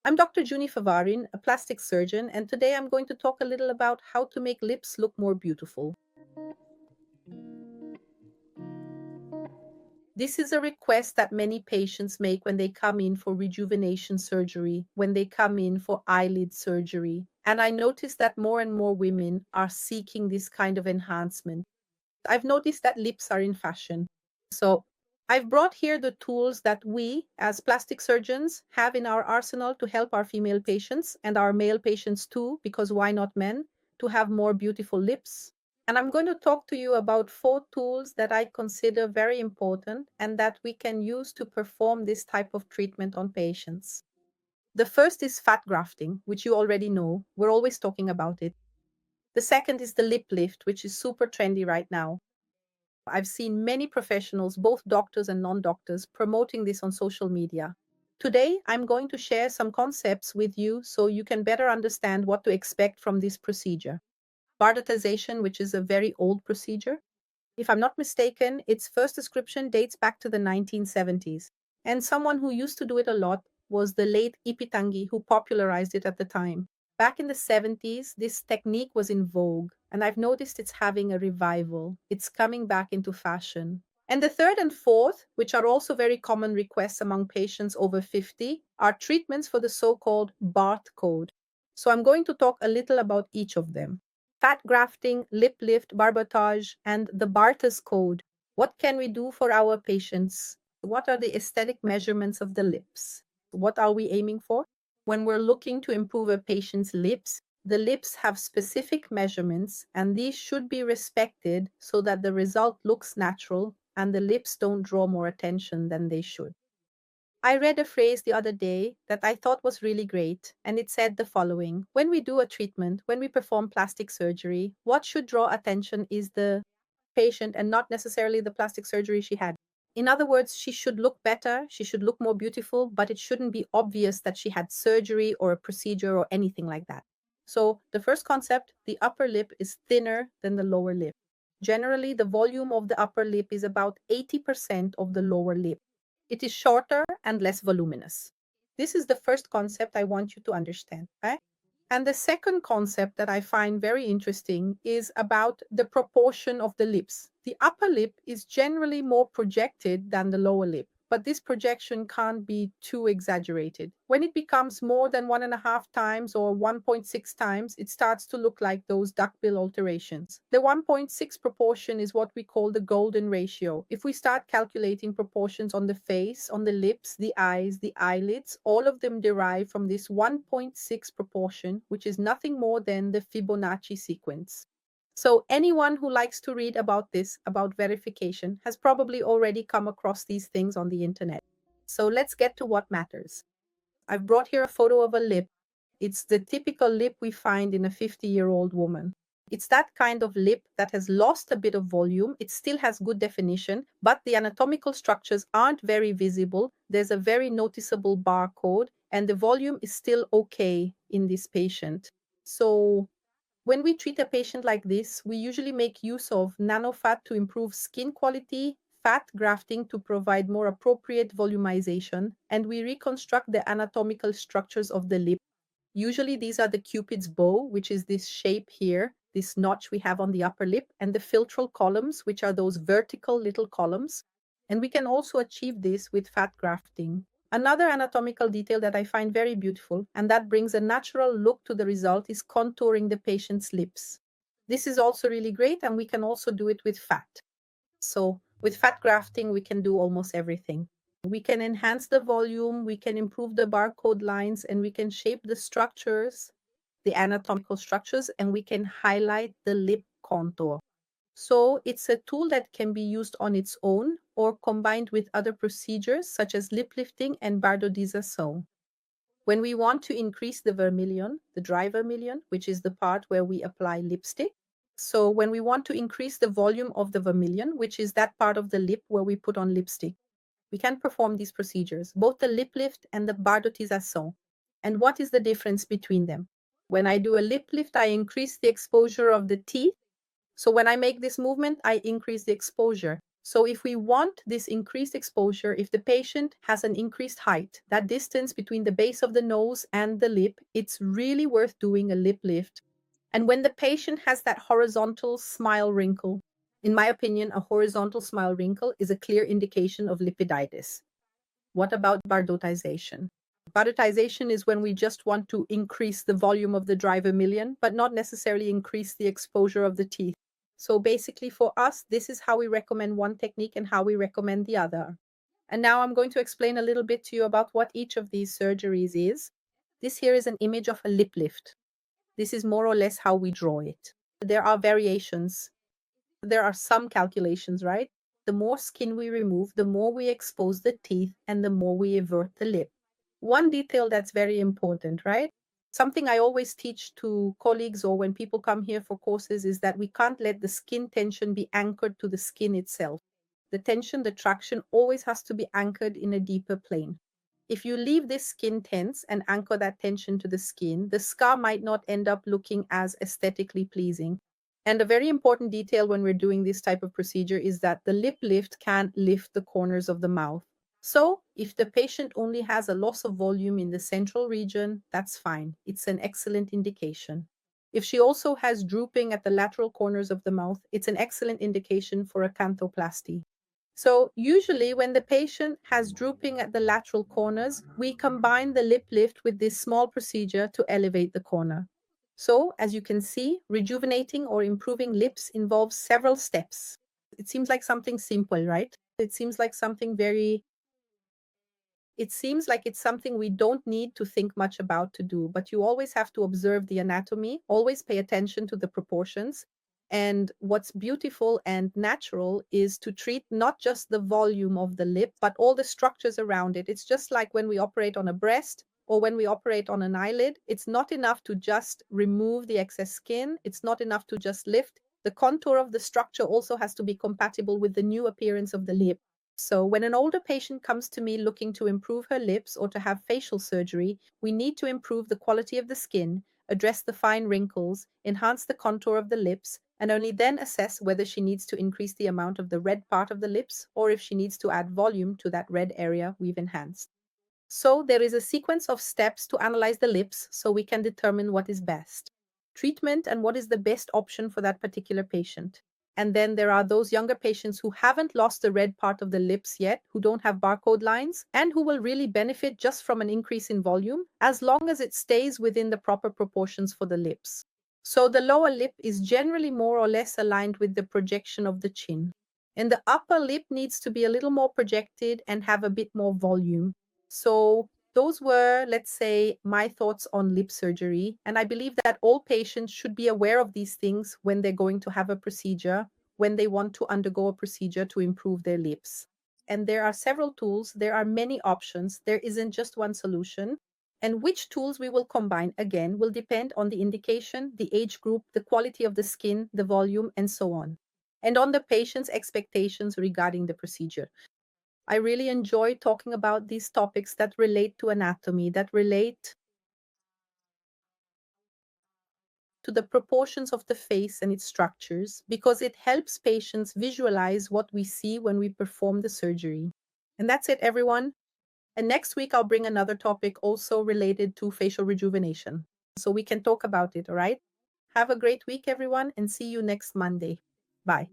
I'm Dr. Juni Favarin, a plastic surgeon, and today I'm going to talk a little about how to make lips look more beautiful. This is a request that many patients make when they come in for rejuvenation surgery, when they come in for eyelid surgery. And I notice that more and more women are seeking this kind of enhancement. I've noticed that lips are in fashion. So I've brought here the tools that we, as plastic surgeons, have in our arsenal to help our female patients and our male patients too, because why not men, to have more beautiful lips. And I'm going to talk to you about 4 tools that I consider very important and that we can use to perform this type of treatment on patients. The first is fat grafting, which you already know. We're always talking about it. The second is the lip lift, which is super trendy right now. I've seen many professionals, both doctors and non-doctors, promoting this on social media. Today, I'm going to share some concepts with you so you can better understand what to expect from this procedure. Bardotization, which is a very old procedure. If I'm not mistaken, its first description dates back to the 1970s. And someone who used to do it a lot was the late Ipitangi, who popularized it at the time. Back in the 70s, this technique was in vogue, and I've noticed it's having a revival. It's coming back into fashion. And the third and fourth, which are also very common requests among patients over 50, are treatments for the so-called BART code. So I'm going to talk a little about each of them. Fat grafting, lip lift, barbotage, and the Bartas code. What can we do for our patients? What are the aesthetic measurements of the lips? What are we aiming for? When we're looking to improve a patient's lips, the lips have specific measurements, and these should be respected so that the result looks natural and the lips don't draw more attention than they should. I read a phrase the other day that I thought was really great, and it said the following: when we do a treatment, when we perform plastic surgery, what should draw attention is the patient and not necessarily the plastic surgery she had. In other words, she should look better, she should look more beautiful, but it shouldn't be obvious that she had surgery or a procedure or anything like that. So, the first concept, the upper lip is thinner than the lower lip. Generally, the volume of the upper lip is about 80% of the lower lip. It is shorter and less voluminous. This is the first concept I want you to understand. Okay? And the second concept that I find very interesting is about the proportion of the lips. The upper lip is generally more projected than the lower lip, but this projection can't be too exaggerated. When it becomes more than 1.5 times or 1.6 times, it starts to look like those duckbill alterations. The 1.6 proportion is what we call the golden ratio. If we start calculating proportions on the face, on the lips, the eyes, the eyelids, all of them derive from this 1.6 proportion, which is nothing more than the Fibonacci sequence. So anyone who likes to read about this, about verification, has probably already come across these things on the internet. So let's get to what matters. I've brought here a photo of a lip. It's the typical lip we find in a 50-year-old woman. It's that kind of lip that has lost a bit of volume. It still has good definition, but the anatomical structures aren't very visible. There's a very noticeable barcode, and the volume is still okay in this patient. So when we treat a patient like this, we usually make use of nanofat to improve skin quality, fat grafting to provide more appropriate volumization, and we reconstruct the anatomical structures of the lip. Usually these are the Cupid's bow, which is this shape here, this notch we have on the upper lip, and the philtral columns, which are those vertical little columns. And we can also achieve this with fat grafting. Another anatomical detail that I find very beautiful and that brings a natural look to the result is contouring the patient's lips. This is also really great, and we can also do it with fat. So with fat grafting, we can do almost everything. We can enhance the volume, we can improve the barcode lines, and we can shape the structures, the anatomical structures, and we can highlight the lip contour. So it's a tool that can be used on its own or combined with other procedures such as lip lifting and bardodization. When we want to increase the vermilion, the dry vermilion, which is the part where we apply lipstick. So when we want to increase the volume of the vermilion, which is that part of the lip where we put on lipstick, we can perform these procedures, both the lip lift and the bardotization. And what is the difference between them? When I do a lip lift, I increase the exposure of the teeth. So when I make this movement, I increase the exposure. So if we want this increased exposure, if the patient has an increased height, that distance between the base of the nose and the lip, it's really worth doing a lip lift. And when the patient has that horizontal smile wrinkle, in my opinion, a horizontal smile wrinkle is a clear indication of lipiditis. What about bardotization? Bardotization is when we just want to increase the volume of the dry vermilion, but not necessarily increase the exposure of the teeth. So basically for us, this is how we recommend one technique and how we recommend the other. And now I'm going to explain a little bit to you about what each of these surgeries is. This here is an image of a lip lift. This is more or less how we draw it. There are variations. There are some calculations, right? The more skin we remove, the more we expose the teeth and the more we invert the lip. One detail that's very important, right? Something I always teach to colleagues or when people come here for courses is that we can't let the skin tension be anchored to the skin itself. The tension, the traction always has to be anchored in a deeper plane. If you leave this skin tense and anchor that tension to the skin, the scar might not end up looking as aesthetically pleasing. And a very important detail when we're doing this type of procedure is that the lip lift can lift the corners of the mouth. So if the patient only has a loss of volume in the central region, that's fine. It's an excellent indication. If she also has drooping at the lateral corners of the mouth, it's an excellent indication for a canthoplasty. So usually when the patient has drooping at the lateral corners, we combine the lip lift with this small procedure to elevate the corner. So as you can see, rejuvenating or improving lips involves several steps. It seems like something simple, right? It seems like it's something we don't need to think much about to do, but you always have to observe the anatomy, always pay attention to the proportions. And what's beautiful and natural is to treat not just the volume of the lip, but all the structures around it. It's just like when we operate on a breast or when we operate on an eyelid. It's not enough to just remove the excess skin. It's not enough to just lift. The contour of the structure also has to be compatible with the new appearance of the lip. So when an older patient comes to me looking to improve her lips or to have facial surgery, we need to improve the quality of the skin, address the fine wrinkles, enhance the contour of the lips, and only then assess whether she needs to increase the amount of the red part of the lips or if she needs to add volume to that red area we've enhanced. So there is a sequence of steps to analyze the lips so we can determine what is best. Treatment and what is the best option for that particular patient. And then there are those younger patients who haven't lost the red part of the lips yet, who don't have barcode lines, and who will really benefit just from an increase in volume, as long as it stays within the proper proportions for the lips. So the lower lip is generally more or less aligned with the projection of the chin. And the upper lip needs to be a little more projected and have a bit more volume. So those were, let's say, my thoughts on lip surgery. And I believe that all patients should be aware of these things when they're going to have a procedure, when they want to undergo a procedure to improve their lips. And there are several tools, there are many options, there isn't just one solution. And which tools we will combine, again, will depend on the indication, the age group, the quality of the skin, the volume, and so on, and on the patient's expectations regarding the procedure. I really enjoy talking about these topics that relate to anatomy, that relate to the proportions of the face and its structures, because it helps patients visualize what we see when we perform the surgery. And that's it, everyone. And next week, I'll bring another topic also related to facial rejuvenation. So we can talk about it, all right? Have a great week, everyone, and see you next Monday. Bye.